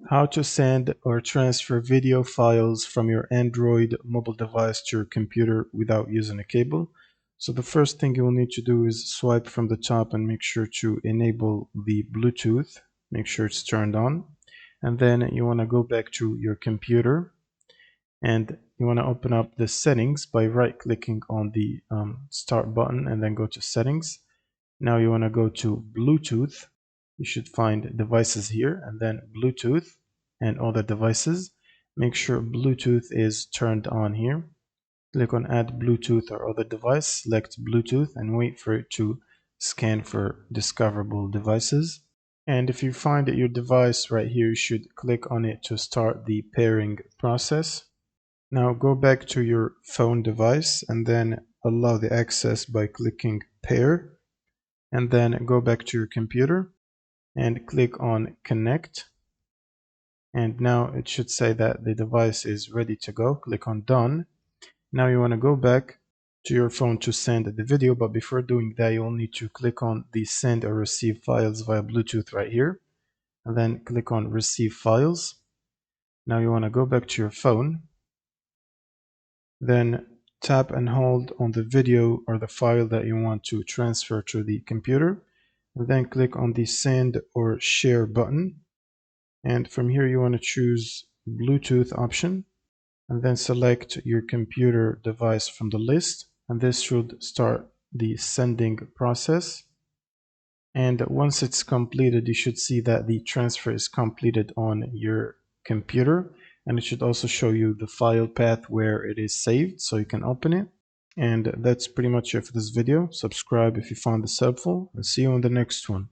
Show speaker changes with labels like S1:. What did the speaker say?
S1: How to send or transfer video files from your Android mobile device to your computer without using a cable. So the first thing you will need to do is swipe from the top and make sure to enable the Bluetooth. Make sure it's turned on. And then you want to go back to your computer and you want to open up the settings by right clicking on the start button and then go to settings. Now you want to go to Bluetooth. You should find devices here and then Bluetooth and other devices. Make sure Bluetooth is turned on here. Click on add Bluetooth or other device, select Bluetooth and wait for it to scan for discoverable devices. And if you find that your device right here, you should click on it to start the pairing process. Now go back to your phone device and then allow the access by clicking pair, and then go back to your computer and click on connect. And now it should say that the device is ready to go. Click on done. Now you want to go back to your phone to send the video, but before doing that you'll need to click on the send or receive files via Bluetooth right here, and then click on receive files. Now you want to go back to your phone, then tap and hold on the video or the file that you want to transfer to the computer, and then click on the send or share button. And from here you want to choose Bluetooth option and then select your computer device from the list, and this should start the sending process. And once it's completed, you should see that the transfer is completed on your computer, and it should also show you the file path where it is saved so you can open it. And that's pretty much it for this video. Subscribe if you found this helpful, and see you on the next one.